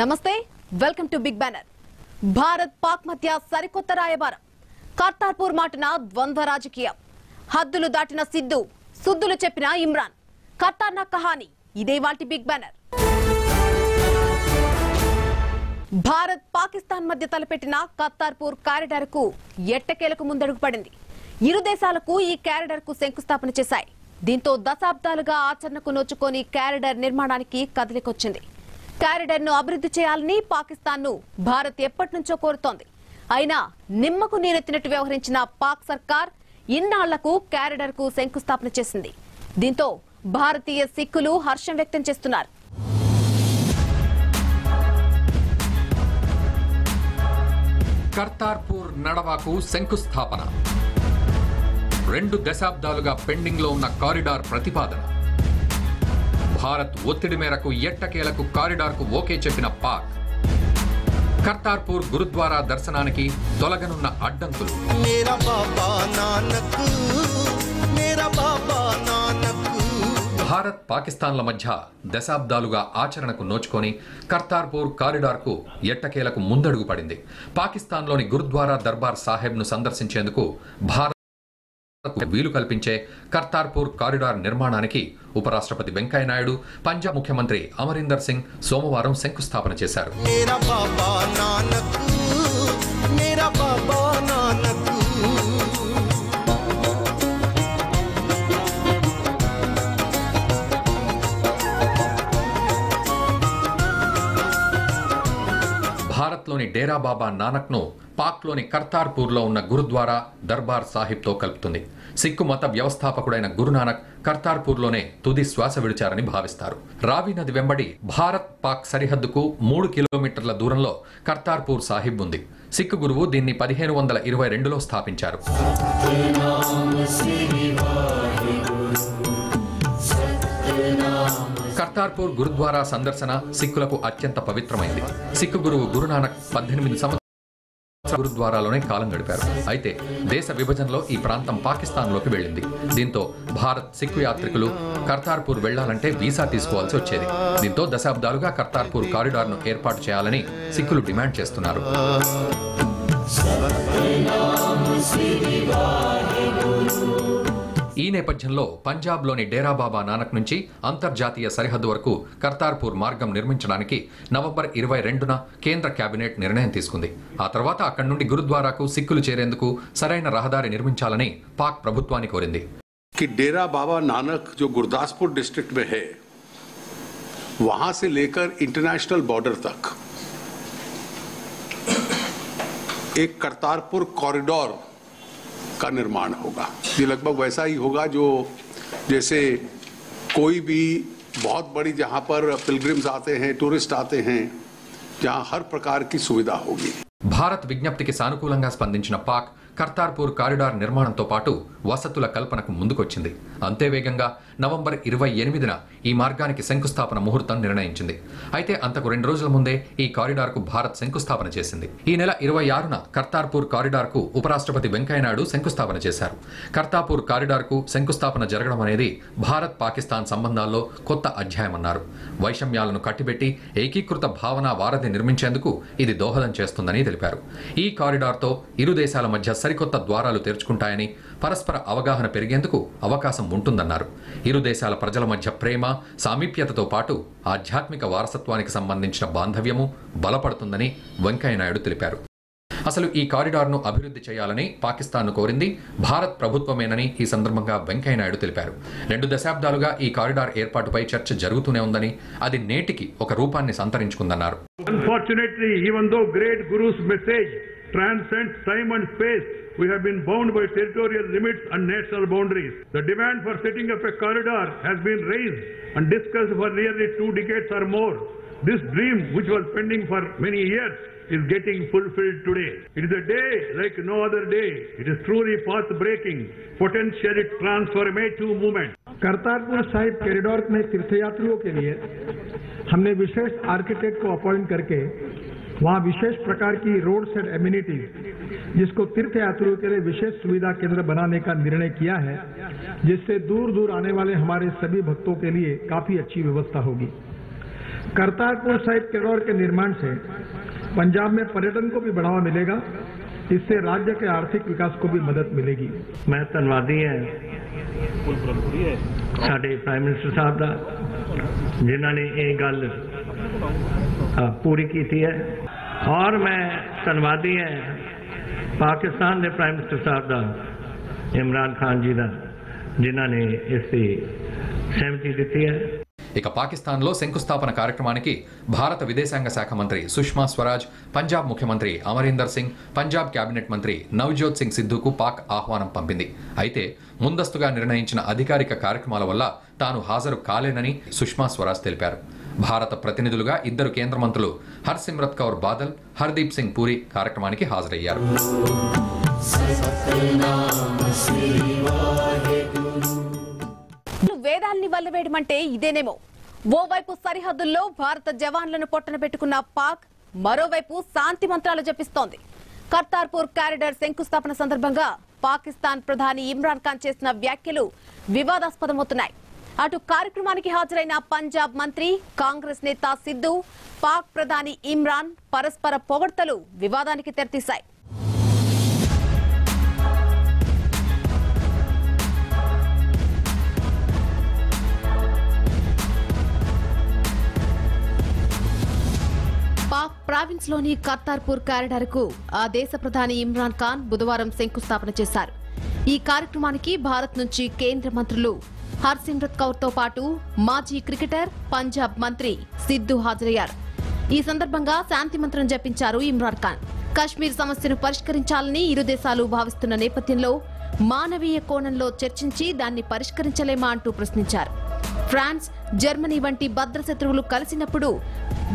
నమస్తే welcome to big banner. Bharat Pak మధ్య సరికొత్త రాయబారం. కర్తార్పూర్ మాటన ద్వంద్వ రాజకీయం. హద్దులు దాటిన సిద్ధు, సుద్దులు చెప్పిన ఇమ్రాన్. ఖతర్నాక్ కహానీ. ఇదే వాల్టి బిగ్ బ్యానర్. భారత్ పాకిస్తాన్ మధ్య తలపెట్టిన కర్తార్పూర్ కారిడార్ కు ఎట్టకేలకు ముందడుగు పడింది. ఇరు దేశాలకు ఈ కారిడార్ కు శంకుస్థాపన చేశాయి. దీంతో దశాబ్దాలుగా ఆచరణకు నోచుకొని కారిడార్ నిర్మాణానికి కదలికొచ్చింది. కారిడార్ ను అభివృద్ధి చేయాలని పాకిస్తాన్ ను భారత్ ఎప్పటి నుంచో కోరుతోంది. అయినా నిమ్మకు నీరెత్తినట్టు వ్యవహరించిన పాక్ సర్కార్ ఇన్నాళ్లకు కారిడార్ కు శంకుస్థాపన చేసింది. దీంతో భారతీయ సిక్కులు హర్షం వ్యక్తం చేస్తున్నారు. కర్తార్పూర్ నడవాకు శంకుస్థాపన. 2 దశాబ్దాలుగా పెండింగ్ లో ఉన్న కారిడార్ ప్రతిపాదన. భారత్ ఒత్తిడి మేరకు ఎట్టకేలకు కారిడార్ కు ఓకే చెప్పిన పాక్. కర్తార్పూర్ గురుద్వారా దర్శనానికి తొలగనున్న అడ్డంకులు. భారత్ పాకిస్తాన్ల మధ్య దశాబ్దాలుగా ఆచరణకు నోచుకొని కర్తార్పూర్ కారిడార్ కు ఎట్టకేలకు ముందడుగు పడింది. పాకిస్తాన్లోని గురుద్వారా దర్బార్ సాహెబ్ ను సందర్శించేందుకు భారత్ వీలు కల్పించే కర్తార్పూర్ కారిడార్ నిర్మాణానికి ఉపరాష్ట్రపతి వెంకయ్యనాయుడు, పంజాబ్ ముఖ్యమంత్రి అమరీందర్ సింగ్ సోమవారం శంకుస్థాపన చేశారు. భారత్లోని డేరా బాబా నానక్ ను పాక్లోని కర్తార్పూర్లో ఉన్న గురుద్వారా దర్బార్ సాహిబ్తో కలుపుతుంది. సిక్కు మత వ్యవస్థాపకుడైన గురునానక్ కర్తార్పూర్లోనే తుది శ్వాస విడిచారని భావిస్తారు. రావి నది వెంబడి భారత్ పాక్ సరిహద్దుకు 3 కిలోమీటర్ల దూరంలో కర్తార్పూర్ సాహిబ్ ఉంది. సిక్కు గురువు దీన్ని 1522లో స్థాపించారు. కర్తార్పూర్ గురుద్వారా సందర్శన సిక్కులకు అత్యంత పవిత్రమైంది. సిక్కు గురువు గురునానక్ 18 సంవత్సరాలు గురుద్వారాలోనే కాలం గడిపారు. అయితే దేశ విభజనలో ఈ ప్రాంతం పాకిస్తాన్లోకి వెళ్ళింది. దీంతో భారత్ సిక్కు యాత్రికులు కర్తార్పూర్ వెళ్లాలంటే వీసా తీసుకోవాల్సి వచ్చేది. దీంతో దశాబ్దాలుగా కర్తార్పూర్ కారిడార్ ను ఏర్పాటు చేయాలని సిక్కులు డిమాండ్ చేస్తున్నారు. ఈ నేపథ్యంలో పంజాబ్లోని డేరా బాబా నానక్ నుంచి అంతర్జాతీయ సరిహద్దు వరకు కర్తార్పూర్ మార్గం నిర్మించడానికి నవంబర్ 22న కేంద్ర కేబినెట్ నిర్ణయం తీసుకుంది. ఆ తర్వాత అక్కడి నుండి గురుద్వారాకు సిక్కులు చేరేందుకు సరైన రహదారి నిర్మించాలని పాక్ ప్రభుత్వాన్ని కోరింది. డేరా బాబా నానక్ जो गुरदासपुर डिस्ट्रिक्ट में है, वहां से लेकर इंटरनेशनल बॉर्डर तक एक करतारपुर कॉरिडोर का निर्माण होगा. ये लगभग वैसा ही होगा जो जैसे कोई भी बहुत बड़ी जहां पर पिलग्रिम्स आते हैं, टूरिस्ट आते हैं, जहां हर प्रकार की सुविधा होगी. భారత్ విజ్ఞప్తికి సానుకూలంగా స్పందించిన పాక్ కర్తార్పూర్ కారిడార్ నిర్మాణంతో పాటు వసతుల కల్పనకు ముందుకొచ్చింది. అంతే వేగంగా నవంబర్ 28న ఈ మార్గానికి శంకుస్థాపన ముహూర్తం నిర్ణయించింది. అయితే అంతకు 2 రోజుల ముందే ఈ కారిడార్ కు భారత్ శంకుస్థాపన చేసింది. ఈ నెల 26న కర్తార్పూర్ కారిడార్ కు ఉపరాష్ట్రపతి వెంకయ్యనాయుడు శంకుస్థాపన చేశారు. కర్తార్పూర్ కారిడార్ కు శంకుస్థాపన జరగడం అనేది భారత్ పాకిస్తాన్ సంబంధాల్లో కొత్త అధ్యాయమన్నారు. వైషమ్యాలను కట్టిబెట్టి ఏకీకృత భావన వారధి నిర్మించేందుకు ఇది దోహదం చేస్తుందని తెలిపారు. ఈ కారిడార్ తో ఇరు దేశాల మధ్య సరికొత్త ద్వారాలు తెరుచుకుంటాయని, పరస్పర అవగాహన పెరిగేందుకు అవకాశం ఉంటుందన్నారు. ఇరు దేశాల ప్రజల మధ్య ప్రేమ, సామీప్యతతో పాటు ఆధ్యాత్మిక వారసత్వానికి సంబంధించిన బాంధవ్యము బలపడుతుందని వెంకయ్యనాయుడు తెలిపారు. అసలు ఈ కారిడార్ను అభివృద్ధి చేయాలని పాకిస్తాన్ను కోరింది భారత్ ప్రభుత్వమేనని ఈ సందర్భంగా వెంకయ్యనాయుడు తెలిపారు. 2 దశాబ్దాలుగా ఈ కారిడార్ ఏర్పాటుపై చర్చ జరుగుతూనే ఉందని, అది నేటికి ఒక రూపాన్ని సంతరించుకుందన్నారు. Unfortunately, even though great Guru's message transcends time and space, we have been bound by territorial limits and national boundaries. The demand for setting up a corridor has been raised and discussed for nearly 2 decades or more. This dream, which was pending for many years, is getting fulfilled today. It is a day like no other day. It is truly path-breaking, potentially transformative movement. Kartarpur Sahib corridor में तीर्थयात्रियों के लिए हमने विशेष architect को appoint करके वहाँ विशेष प्रकार की रोड्स एंड एमिनिटीज, जिसको तीर्थयात्रियों के लिए विशेष सुविधा केंद्र बनाने का निर्णय किया है, जिससे दूर दूर आने वाले हमारे सभी भक्तों के लिए काफी अच्छी व्यवस्था होगी. करतारपुर साहिब कॉरिडोर के निर्माण से पंजाब में पर्यटन को भी बढ़ावा मिलेगा, इससे राज्य के आर्थिक विकास को भी मदद मिलेगी। मैं धन्यवादी है साडे प्राइम मिनिस्टर साहब का जिन्होंने ये गल पूरी की है, और मैं धन्यवादी है पाकिस्तान के प्राइम मिनिस्टर साहब का इमरान खान जी का जिन्होंने इसकी सहमति दी है। ఇక పాకిస్తాన్లో శంకుస్థాపన కార్యక్రమానికి భారత విదేశాంగ శాఖ మంత్రి సుష్మా స్వరాజ్, పంజాబ్ ముఖ్యమంత్రి అమరీందర్ సింగ్, పంజాబ్ కేబినెట్ మంత్రి నవ్జోత్ సింగ్ సిద్ధుకు పాక్ ఆహ్వానం పంపింది. అయితే ముందస్తుగా నిర్ణయించిన అధికారిక కార్యక్రమాల వల్ల తాను హాజరు కాలేనని సుష్మా స్వరాజ్ తెలిపారు. భారత ప్రతినిధులుగా ఇద్దరు కేంద్ర మంత్రులు హర్సిమ్రత్ కౌర్ బాదల్, హర్దీప్ సింగ్ పూరి కార్యక్రమానికి హాజరయ్యారు. వేదాల్ని వల్లవేయడమంటే ఇదేనేమో. ఓవైపు సరిహద్దుల్లో భారత జవాన్లను పొట్టన పెట్టుకున్న పాక్, మరోవైపు శాంతి మంత్రాలు జపిస్తోంది. కర్తార్పూర్ కారిడార్ శంకుస్థాపన సందర్భంగా పాకిస్తాన్ ప్రధాని ఇమ్రాన్ ఖాన్ చేసిన వ్యాఖ్యలు వివాదాస్పదమవుతున్నాయి. అటు కార్యక్రమానికి హాజరైన పంజాబ్ మంత్రి, కాంగ్రెస్ నేత సిద్ధు, పాక్ ప్రధాని ఇమ్రాన్ పరస్పర పొగడ్తలు వివాదానికి తెరతీశాయి. పాక్ ప్రావిన్స్ లోని కర్తార్పూర్ కారిడార్ కు ఆ దేశ ప్రధాని ఇమ్రాన్ ఖాన్ బుధవారం శంకుస్థాపన చేశారు. ఈ కార్యక్రమానికి భారత్ నుంచి కేంద్ర మంత్రులు హర్సిమ్రత్ కౌర్ తో పాటు మాజీ క్రికెటర్, పంజాబ్ మంత్రి సిద్ధు హాజరయ్యారు. ఈ సందర్భంగా శాంతి మంత్రం జపించారు ఇమ్రాన్ ఖాన్. కశ్మీర్ సమస్యను పరిష్కరించాలని ఇరు దేశాలు భావిస్తున్న నేపథ్యంలో మానవీయ కోణంలో చర్చించి దాన్ని పరిష్కరించలేమా అంటూ ప్రశ్నించారు. ఫ్రాన్స్, జర్మనీ వంటి భద్రశత్రువులు కలిసినప్పుడు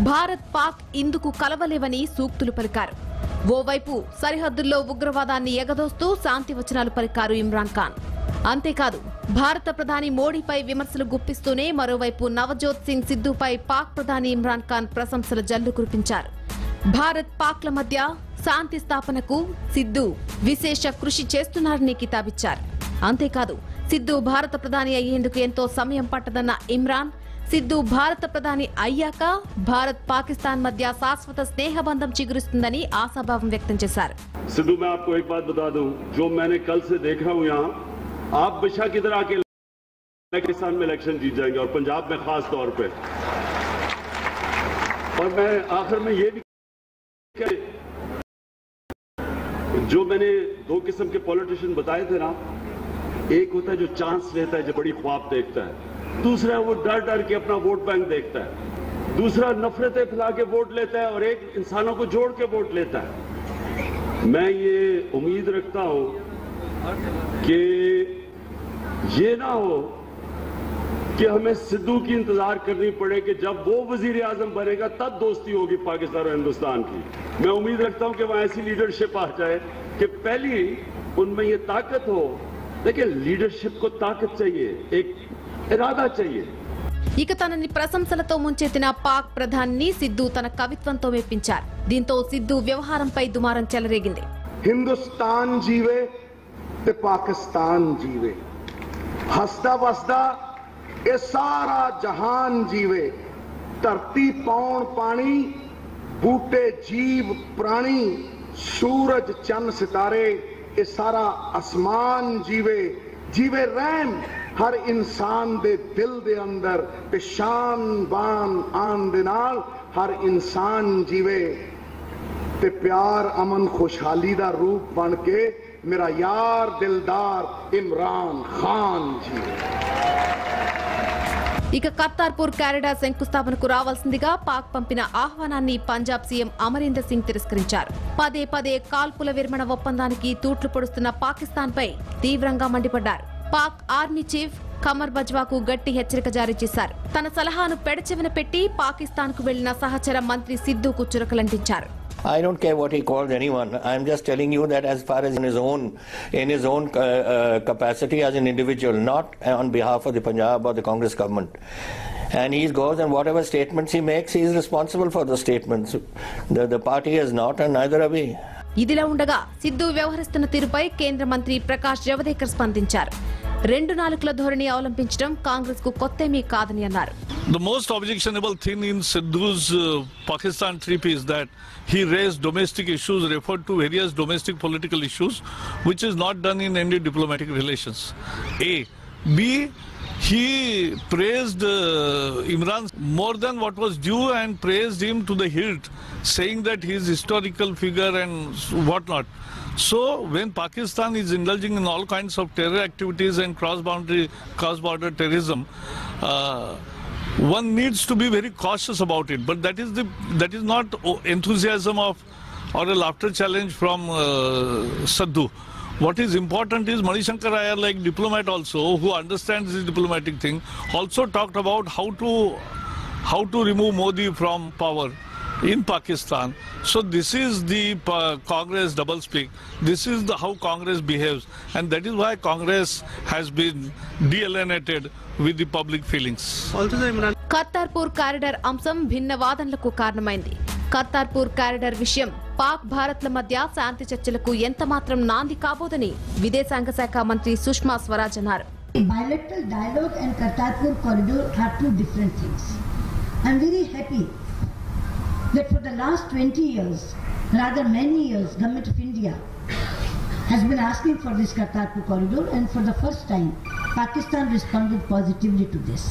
భారత్, పాక్ ఇందుకు కలవలేవని సూక్తులు పలికారు. ఓవైపు సరిహద్దుల్లో ఉగ్రవాదాన్ని ఎగదోస్తూ శాంతి వచనాలు పలికారు ఇమ్రాన్ ఖాన్. అంతేకాదు, భారత ప్రధాని మోడీపై విమర్శలు గుప్పిస్తూనే మరోవైపు నవజోత్ సింగ్ సిద్ధుపై పాక్ ప్రధాని ఇమ్రాన్ ఖాన్ ప్రశంసల జల్లు కురిపించారు. భారత్, పాక్ల మధ్య శాంతి స్థాపనకు సిద్ధు విశేష కృషి చేస్తున్నారని కితాబిచ్చారు. అంతేకాదు, సిద్ధు భారత ప్రధాని అయ్యేందుకు ఎంతో సమయం పట్టదన్న ఇమ్రాన్, సిద్ధు భారత ప్రధాని అయ్యాక భారత్, పాకిస్తాన్ మధ్య శాశ్వత స్నేహబంధం చిగురిస్తుందని ఆశాభావం వ్యక్తం చేశారు. सिद्धू मैं आपको एक बात बता दूं, जो मैंने कल से देखा हूं यहाँ, आप बेशक इधर आके पाकिस्तान में इलेक्शन जीत जाएंगे और पंजाब में खास तौर पे। और मैं आखिर में ये भी जो मैंने दो किस्म के पॉलिटिशियन बताए थे ना, एक होता है जो चांस लेता है, जो बड़ी ख्वाब देखता है, दूसरा वो डर डर के अपना वोट बैंक देखता है, दूसरा नफरतें फैला के वोट लेता है और एक इंसानों को जोड़ के वोट लेता है। मैं ये उम्मीद रखता हूं कि ये ना हो कि हमें सिद्धू की इंतजार करनी पड़े कि जब वो वजीर आजम बनेगा तब दोस्ती होगी पाकिस्तान और हिंदुस्तान की। मैं उम्मीद रखता हूं कि वहां ऐसी लीडरशिप आ जाए कि पहली उनमें ये ताकत हो। देखिए, लीडरशिप को ताकत चाहिए, एक इरादा चाहिए। ఇక తనని ప్రశంసలతో ముంచెత్తిన పాక్ ప్రధాని సిద్ధు తన కవిత్వంతో మెప్పించారు. దీంతో సిద్ధు వ్యవహారంపై దుమారం చెలరేగింది. हिंदुस्तान जीवे ते पाकिस्तान जीवे, हसदा वसदा ये सारा जहान जीवे, धरती पौन पानी, बूटे जीव प्राणी, सूरज चंद सितारे, ये सारा आसमान जीवे, जीवे रहन हर इंसान दे दिल दे अंदर, ते शान बान आन दे नाल हर इंसान जीवे, ते प्यार अमन खुशहाली दा रूप बन के मेरा यार दिलदार इमरान खान जीवे। ఇక కర్తార్పూర్ కారిడార్ శంకుస్థాపనకు రావాల్సిందిగా పాక్ పంపిన ఆహ్వానాన్ని పంజాబ్ సీఎం అమరీందర్ సింగ్ తిరస్కరించారు. పదే పదే కాల్పుల విరమణ ఒప్పందానికి తూట్లు పొడుస్తున్న పాకిస్తాన్ పై తీవ్రంగా మండిపడ్డారు. పాక్ ఆర్మీ చీఫ్ ఖమర్ బజ్వాకు గట్టి హెచ్చరిక జారీ చేశారు. తన సలహాను పెడచెవిన పెట్టి పాకిస్తాన్ కు వెళ్లిన సహచర మంత్రి సిద్ధుకు చురకలంటించారు. I don't care what he calls anyone. I'm just telling you that as far as in his own capacity as an individual, not on behalf of the Punjab or the Congress government. And he goes and whatever statements he makes, he is responsible for the statements. The party is not, and neither are we. ఇదిలా ఉండగా సిద్ధు వ్యవహరిస్తున్న తీరుపై కేంద్ర మంత్రి ప్రకాష్ జవదేకర్ స్పందించారు. 2 నాలుకల ధోరణి అవలంబించడం కాంగ్రెస్ కు కొత్తేమీ కాదని అన్నారు. The most objectionable thing in Sidhu's Pakistan trip is that he raised domestic issues, referred to various domestic political issues, which is not done in any diplomatic relations. A. B. He praised Imran more than what was due and praised him to the hilt, saying that he is historical figure and whatnot. So when Pakistan is indulging in all kinds of terror activities and cross-border terrorism, one needs to be very cautious about it. But that is not enthusiasm or a laughter challenge from Sidhu. What is important is Manishankar Iyer, like diplomat also, who understands this diplomatic thing, also talked about how to remove Modi from power in Pakistan. So this is the Congress doublespeak. This is how Congress behaves, and that is why Congress has been de-alienated with the public feelings. Kartarpur corridor అంశం భిన్న వాదనలకు కారణమైంది. Kartarpur corridor విషయం పాక్ భారత్ల మధ్య శాంతి చర్చలకు ఎంత మాత్రం నాంది కాబోదని విదేశాంగ శాఖ మంత్రి సుష్మా స్వరాజ్ అన్నారు. Bilateral dialogue and Kartarpur corridor are two different things. I'm very happy that for the last 20 years, rather many years, Government of India has been asking for this Kartarpur corridor, and for the first time, Pakistan responded positively to this.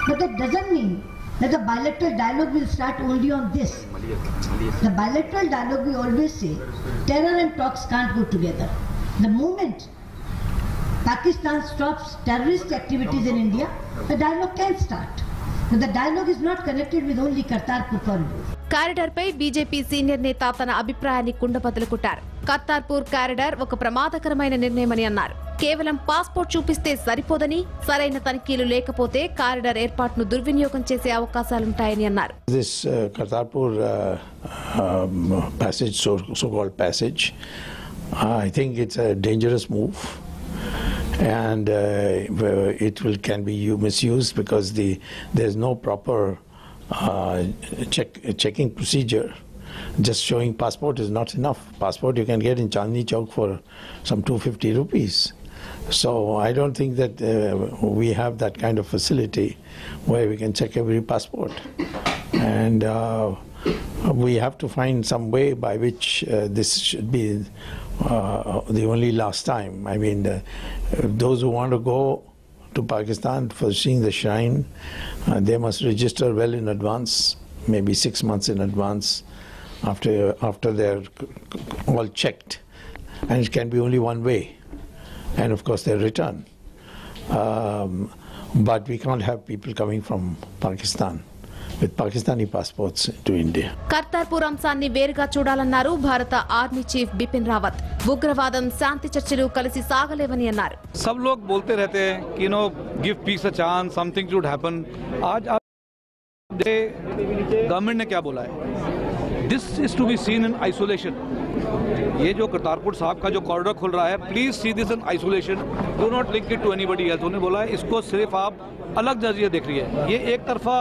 But that doesn't mean that the bilateral dialogue will start only on this. The bilateral dialogue, we always say, terror and talks can't go together. The moment Pakistan stops terrorist activities in India, the dialogue can start. But the dialogue is not connected with only Kartarpur corridor. Corridor పై BJP senior నేత తన అభిప్రాయాన్ని కుండబద్దలు కొట్టారు. Kartarpur corridor ఒక ప్రమాదకరమైన నిర్ణయమని అన్నారు. కేవలం passport చూపిస్తే సరిపోదని, సరైన తనిఖీలు లేకపోతే కారిడార్ ఏర్పాటును దుర్వినియోగం చేసే అవకాశాలుంటాయని అన్నారు. This Kartarpur passage, so-called passage, I think it's a dangerous move, and it can be misused because there's no proper checking procedure. Just showing passport is not enough. Passport you can get in Chandni Chowk for some 250 rupees. So I don't think that we have that kind of facility where we can check every passport. And we have to find some way by which this should be the only last time. I mean, those who want to go to Pakistan for seeing the shrine, they must register well in advance, maybe 6 months in advance, after they're all checked. And it can be only one way, and of course their return. But we can't have people coming from Pakistan with Pakistani passports to India. Kartarpur అంశాన్ని వేరుగా చూడాలన్నారు భారత army chief Bipin Rawat. ఉగ్రవాదం, శాంతి చర్చలు కలిసి సాగలేవని అన్నారు. सब लोग बोलते रहते हैं कि give peace a chance, something should happen. आज आप गवर्नमेंट ने क्या बोला है? This is to be seen in isolation. ये जो करतारपुर साहब का जो कॉरिडोर खुल रहा है, please see this in isolation, do not link it to anybody else. उन्होंने बोला है इसको सिर्फ आप अलग नजरिए देख रही है. ये एक तरफा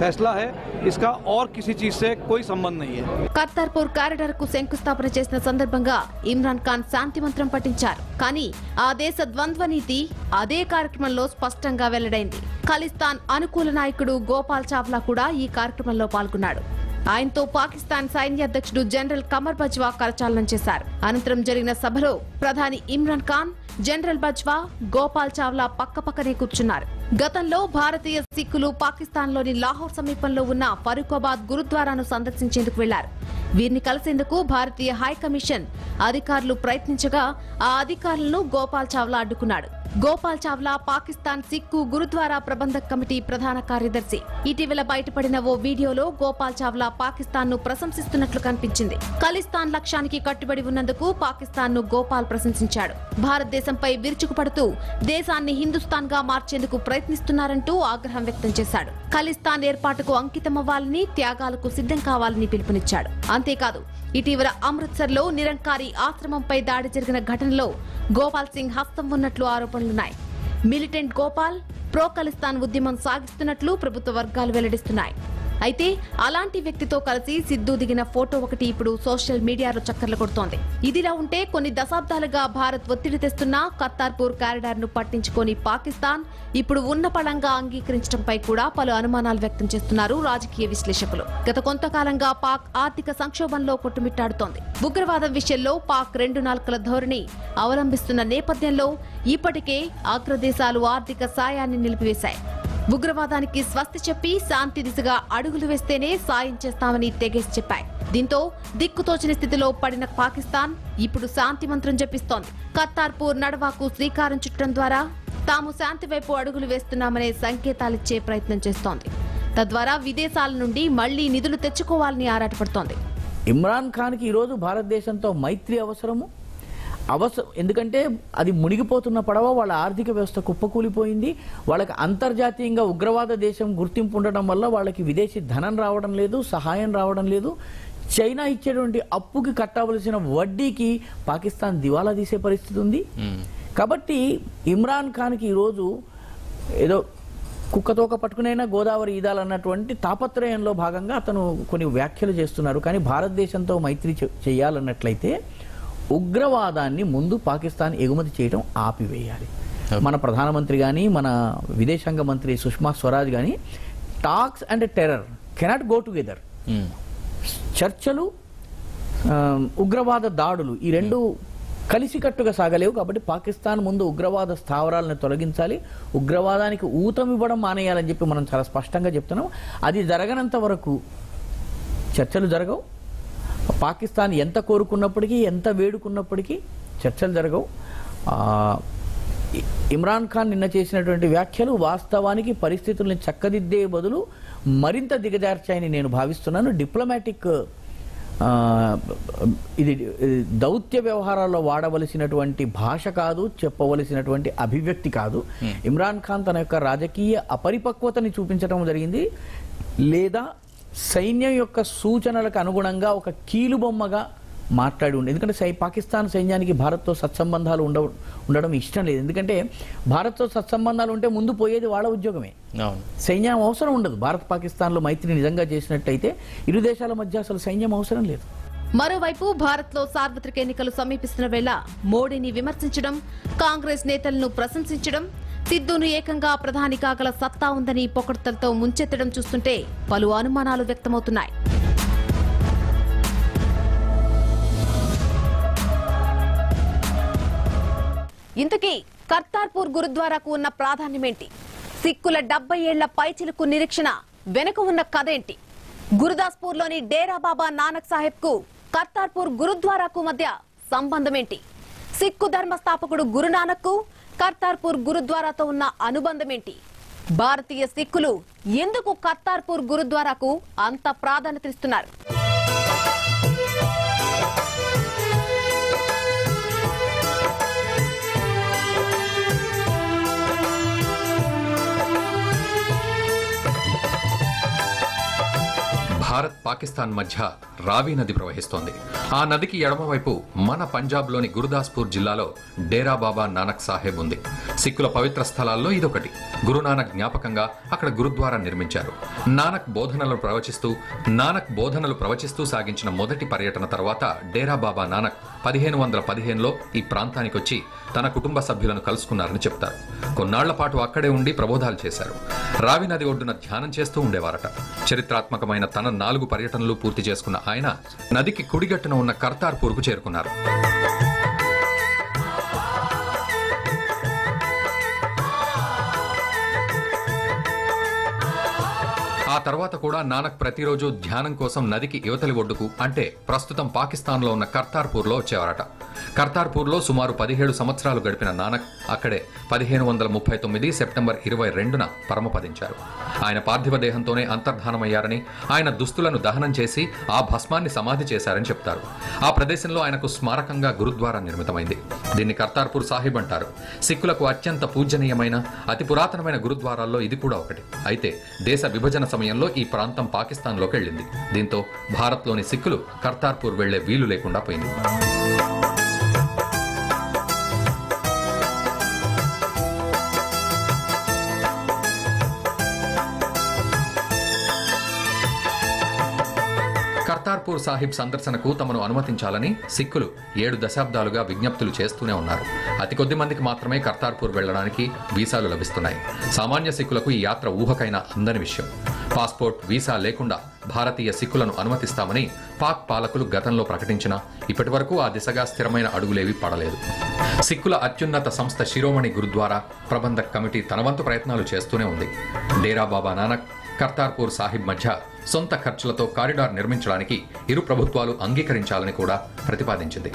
फैसला है, इसका और किसी चीज से कोई संबंध नहीं है. కర్తార్పూర్ కారిడార్ కు శంకుస్థాపన చేసిన సందర్భంగా ఇమ్రాన్ ఖాన్ శాంతి మంత్రం పఠించారు. కానీ ఆ దేశ ద్వంద్వ నీతి అదే కార్యక్రమంలో స్పష్టంగా వెల్లడైంది. ఖలిస్తాన్ అనుకూల నాయకుడు గోపాల్ చావ్లా కూడా ఈ కార్యక్రమంలో పాల్గొన్నాడు. ఆయనతో పాకిస్తాన్ సైన్య అధ్యక్షుడు జనరల్ కమర్ బజ్వా కరచాలనం చేశారు. అనంతరం జరిగిన సభలో ప్రధాని ఇమ్రాన్ ఖాన్, జనరల్ బజ్వా, గోపాల్ చావ్లా పక్కపక్కనే కూర్చున్నారు. గతంలో భారతీయ సిక్కులు పాకిస్తాన్లోని లాహోర్ సమీపంలో ఉన్న ఫరూఖాబాద్ గురుద్వారాను సందర్శించేందుకు వెళ్లారు. వీరిని కలిసేందుకు భారతీయ హైకమిషన్ అధికారులు ప్రయత్నించగా ఆ అధికారులను గోపాల్ చావ్లా అడ్డుకున్నాడు. గోపాల్ చావ్లా పాకిస్తాన్ సిక్కు గురుద్వారా ప్రబంధక కమిటీ ప్రధాన కార్యదర్శి. ఇటీవల బయటపడిన ఓ వీడియోలో గోపాల్ చావ్లా పాకిస్తాన్ ను ప్రశంసిస్తున్నట్లు కనిపించింది. ఖలిస్తాన్ లక్ష్యానికి కట్టుబడి ఉన్నందుకు పాకిస్తాన్ ను గోపాల్ ప్రశంసించాడు. భారతదేశంపై విరుచుకుపడుతూ దేశాన్ని హిందుస్థాన్ గా మార్చేందుకు ప్రయత్నిస్తున్నారంటూ ఆగ్రహం వ్యక్తం చేశాడు. ఖలిస్తాన్ ఏర్పాటుకు అంకితమవ్వాలని, త్యాగాలకు సిద్ధం కావాలని పిలుపునిచ్చాడు. అంతేకాదు, ఇటీవల అమృత్సర్ లో నిరంకారి ఆశ్రమంపై దాడి జరిగిన ఘటనలో గోపాల్ సింగ్ హస్తం ఉన్నట్లు ఆరోపణలున్నాయి. మిలిటెంట్ గోపాల్ ప్రో ఖలిస్తాన్ ఉద్యమం సాగిస్తున్నట్లు ప్రభుత్వ వర్గాలు వెల్లడిస్తున్నాయి. అయితే అలాంటి వ్యక్తితో కలిసి సిద్ధు దిగిన ఫోటో ఒకటి ఇప్పుడు సోషల్ మీడియాలో చక్కర్లు కొడుతోంది. ఇదిలా ఉంటే కొన్ని దశాబ్దాలుగా భారత్ ఒత్తిడి తెస్తున్న కర్తార్పూర్ కారిడార్ ను పట్టించుకొని పాకిస్తాన్ ఇప్పుడు ఉన్న పళంగా అంగీకరించడంపై కూడా పలు అనుమానాలు వ్యక్తం చేస్తున్నారు రాజకీయ విశ్లేషకులు. గత కొంతకాలంగా పాక్ ఆర్థిక సంక్షోభంలో కొట్టుమిట్టాడుతోంది. ఉగ్రవాదం విషయంలో పాక్ 2 నాల్కల ధోరణి అవలంబిస్తున్న నేపథ్యంలో ఇప్పటికే అగ్రదేశాలు ఆర్థిక సాయాన్ని నిలిపివేశాయి. ఉగ్రవాదానికి స్వస్తి చెప్పి శాంతి దిశగా అడుగులు వేస్తేనే సాయం చేస్తామని తెగేసి చెప్పాయి. దీంతో దిక్కుతోచని స్థితిలో పడిన పాకిస్తాన్ ఇప్పుడు శాంతి మంత్రం జపిస్తోంది. కర్తార్పూర్ నడవాకు శ్రీకారం చుట్టడం ద్వారా తాము శాంతి వైపు అడుగులు వేస్తున్నామనే సంకేతాలిచ్చే ప్రయత్నం చేస్తోంది. తద్వారా విదేశాల నుండి మళ్లీ నిధులు తెచ్చుకోవాలని ఆరాటపడుతోంది. ఇమ్రాన్ ఖాన్కి ఈరోజు భారతదేశంతో మైత్రి అవసరం. ఎందుకంటే అది మునిగిపోతున్న పడవ, వాళ్ళ ఆర్థిక వ్యవస్థ కుప్పకూలిపోయింది. వాళ్ళకి అంతర్జాతీయంగా ఉగ్రవాద దేశం గుర్తింపు ఉండడం వల్ల వాళ్ళకి విదేశీ ధనం రావడం లేదు, సహాయం రావడం లేదు. చైనా ఇచ్చేటువంటి అప్పుకి కట్టవలసిన వడ్డీకి పాకిస్తాన్ దివాలా తీసే పరిస్థితి ఉంది. కాబట్టి ఇమ్రాన్ ఖాన్కి ఈరోజు ఏదో కుక్కతోక పట్టుకునైనా గోదావరి ఈదాలన్నటువంటి తాపత్రయంలో భాగంగా అతను కొన్ని వ్యాఖ్యలు చేస్తున్నారు. కానీ భారతదేశంతో మైత్రి చేయాలన్నట్లయితే ఉగ్రవాదాన్ని ముందు పాకిస్తాన్ ఎగుమతి చేయడం ఆపివేయాలి. మన ప్రధానమంత్రి కానీ మన విదేశాంగ మంత్రి సుష్మా స్వరాజ్ కానీ talks and terror cannot go together. చర్చలు, ఉగ్రవాద దాడులు ఈ రెండు కలిసికట్టుగా సాగలేవు. కాబట్టి పాకిస్తాన్ ముందు ఉగ్రవాద స్థావరాలను తొలగించాలి, ఉగ్రవాదానికి ఊతమివ్వడం మానేయాలని చెప్పి మనం చాలా స్పష్టంగా చెప్తున్నాం. అది జరగనంత వరకు చర్చలు జరగవు. పాకిస్తాన్ ఎంత కోరుకున్నప్పటికీ, ఎంత వేడుకున్నప్పటికీ చర్చలు జరగవు. ఇమ్రాన్ ఖాన్ నిన్న చేసినటువంటి వ్యాఖ్యలు వాస్తవానికి పరిస్థితుల్ని చక్కదిద్దే బదులు మరింత దిగజార్చాయని నేను భావిస్తున్నాను. డిప్లొమాటిక్ ఇది దౌత్య వ్యవహారాల్లో వాడవలసినటువంటి భాష కాదు, చెప్పవలసినటువంటి అభివ్యక్తి కాదు. ఇమ్రాన్ ఖాన్ తన యొక్క రాజకీయ అపరిపక్వతని చూపించడం జరిగింది, లేదా సైన్యం యొక్క సూచనలకు అనుగుణంగా ఒక కీలుబొమ్మగా మాట్లాడి ఉండే. ఎందుకంటే పాకిస్తాన్ సైన్యానికి భారత్తో సత్సంబంధాలు ఉండడం ఇష్టం లేదు. ఎందుకంటే భారత్తో సత్సంబంధాలు ఉంటే ముందు పోయేది వాళ్ళ ఉద్యోగమే, సైన్యం అవసరం ఉండదు. భారత్ పాకిస్తాన్లో మైత్రి నిజంగా చేసినట్టయితే ఇరు దేశాల మధ్య అసలు సైన్యం అవసరం లేదు. మరోవైపు భారత్లో సార్వత్రిక ఎన్నికలు సమీపిస్తున్న వేళ మోడీని విమర్శించడం, కాంగ్రెస్ నేతలను ప్రశంసించడం, సిద్ధును ఏకంగా ప్రధాని కాగల సత్తా ఉందని పొగడ్తలతో ముంచెత్తడం చూస్తుంటే పలు అనుమానాలు వ్యక్తమవుతున్నాయి. ఇంతకీ కర్తార్పూర్ గురుద్వారాకు ఉన్న ప్రాధాన్యమేంటి? సిక్కుల 70 ఏళ్ల పైచిలుకు నిరీక్షణ వెనుక ఉన్న కథేంటి? గురుదాస్పూర్లోని డేరా బాబా నానక్ సాహెబ్ కు కర్తార్పూర్ గురుద్వారాకు మధ్య సంబంధమేంటి? సిక్కు ధర్మస్థాపకుడు గురునానక్ కు కర్తార్పూర్ గురుద్వారాతో ఉన్న అనుబంధమేంటి? భారతీయ సిక్కులు ఎందుకు కర్తార్పూర్ గురుద్వారాకు అంత ప్రాధాన్యతనిస్తున్నారు? భారత్ పాకిస్తాన్ మధ్య రావి నది ప్రవహిస్తోంది. ఆ నదికి ఎడమవైపు మన పంజాబ్లోని గురుదాస్పూర్ జిల్లాలో డేరా బాబా నానక్ సాహెబ్ ఉంది. సిక్కుల పవిత్ర స్థలాల్లో ఇదొకటి. గురునానక్ జ్ఞాపకంగా అక్కడ గురుద్వారా నిర్మించారు. నానక్ బోధనలు ప్రవచిస్తూ సాగించిన మొదటి పర్యటన తర్వాత డేరా బాబా నానక్ 1515లో ఈ ప్రాంతానికి వచ్చి తన కుటుంబ సభ్యులను కలుసుకున్నారని చెప్తారు. కొన్నాళ్ల పాటు అక్కడే ఉండి ప్రబోధాలు చేశారు. రావి నది ఒడ్డున ధ్యానం చేస్తూ ఉండేవారట. చరిత్రాత్మకమైన తన 4 పర్యటనలు పూర్తి చేసుకున్న ఆయన నదికి కుడిగట్టున ఉన్న కర్తార్పూర్కు చేరుకున్నారు. ఆ తర్వాత కూడా నానక్ ప్రతిరోజు ధ్యానం కోసం నదికి యువతలి ఒడ్డుకు, అంటే ప్రస్తుతం పాకిస్తాన్లో ఉన్న కర్తార్పూర్లో వచ్చేవారట. కర్తార్పూర్లో సుమారు 17 సంవత్సరాలు గడిపిన నానక్ అక్కడే 1539 సెప్టెంబర్ 22న పరమపదించారు. ఆయన పార్థివ దేహంతోనే అంతర్ధానమయ్యారని, ఆయన దుస్తులను దహనం చేసి ఆ భస్మాన్ని సమాధి చేశారని చెప్తారు. ఆ ప్రదేశంలో ఆయనకు స్మారకంగా గురుద్వారా నిర్మితమైంది. దీన్ని కర్తార్పూర్ సాహిబ్ అంటారు. సిక్కులకు అత్యంత పూజనీయమైన, అతి పురాతనమైన గురుద్వారాల్లో ఇది కూడా ఒకటి. అయితే దేశ విభజన సమయంలో ఈ ప్రాంతం పాకిస్తాన్లోకి వెళ్ళింది. దీంతో భారత్లోని సిక్కులు కర్తార్పూర్ వెళ్లే వీలు లేకుండా పోయింది. కర్తార్పూర్ సాహిబ్ సందర్శనకు తమను అనుమతించాలని సిక్కులు 7 దశాబ్దాలుగా విజ్ఞప్తులు చేస్తూనే ఉన్నారు. అతి కొద్ది మందికి మాత్రమే కర్తార్పూర్ వెళ్లడానికి వీసాలు లభిస్తున్నాయి. సామాన్య సిక్కులకు ఈ యాత్ర ఊహకైనా అందని విషయం. పాస్పోర్ట్, వీసా లేకుండా భారతీయ సిక్కులను అనుమతిస్తామని పాక్ పాలకులు గతంలో ప్రకటించినా ఇప్పటి వరకు ఆ దిశగా స్థిరమైన అడుగులేవి పడలేదు. సిక్కుల అత్యున్నత సంస్థ శిరోమణి గురుద్వారా ప్రబంధక్ కమిటీ తన వంతు ప్రయత్నాలు చేస్తూనే ఉంది. డేరా బాబా నానక్, కర్తార్పూర్ సాహిబ్ మధ్య సొంత ఖర్చులతో కారిడార్ నిర్మించడానికి ఇరు ప్రభుత్వాలు అంగీకరించాలని కూడా ప్రతిపాదించింది.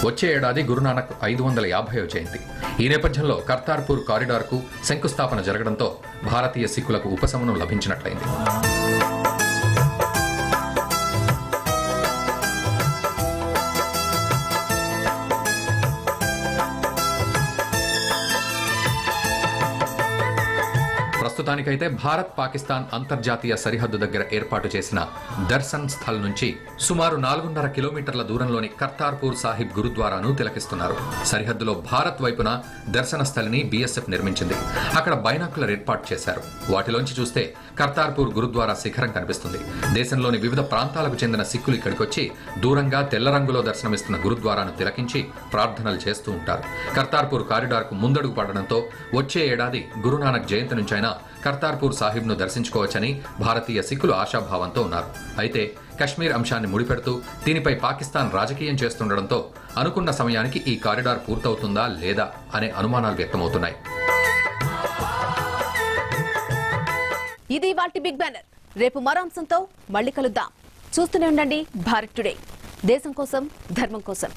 వచ్చే ఏడాది గురునానక్ 550వ జయంతి. ఈ నేపథ్యంలో కర్తార్పూర్ కారిడార్కు శంకుస్థాపన జరగడంతో భారతీయ సిక్కులకు ఉపశమనం లభించినట్లయింది. ప్రస్తుతానికైతే భారత్ పాకిస్తాన్ అంతర్జాతీయ సరిహద్దు దగ్గర ఏర్పాటు చేసిన దర్శన్ స్థల్ నుంచి సుమారు 4.5 కిలోమీటర్ల దూరంలోని కర్తార్పూర్ సాహిబ్ గురుద్వారాను తిలకిస్తున్నారు. సరిహద్దులో భారత్ వైపున దర్శన స్థలిని బీఎస్ఎఫ్ నిర్మించింది. అక్కడ బైనాకులర్ ఏర్పాటు చేశారు. వాటిలోంచి చూస్తే కర్తార్పూర్ గురుద్వారా శిఖరం కనిపిస్తుంది. దేశంలోని వివిధ ప్రాంతాలకు చెందిన సిక్కులు ఇక్కడికొచ్చి దూరంగా తెల్ల రంగులో దర్శనమిస్తున్న గురుద్వారాను తిలకించి ప్రార్థనలు చేస్తూ ఉంటారు. కర్తార్పూర్ కారిడార్కు ముందడుగు పడడంతో వచ్చే ఏడాది గురునానక్ జయంతి నుంచైనా కర్తార్పూర్ సాహిబ్ను దర్శించుకోవచ్చని భారతీయ సిక్కులు ఆశాభావంతో ఉన్నారు. అయితే కశ్మీర్ అంశాన్ని ముడిపెడుతూ దీనిపై పాకిస్తాన్ రాజకీయం చేస్తుండటంతో అనుకున్న సమయానికి ఈ కారిడార్ పూర్తవుతుందా లేదా అనే అనుమానాలు వ్యక్తమవుతున్నాయి. ఇది వాటి బిగ్ బ్యానర్. రేపు మరో అంశంతో మళ్ళీ కలుద్దాం. చూస్తూనే ఉండండి భారత్ టుడే. దేశం కోసం, ధర్మం కోసం.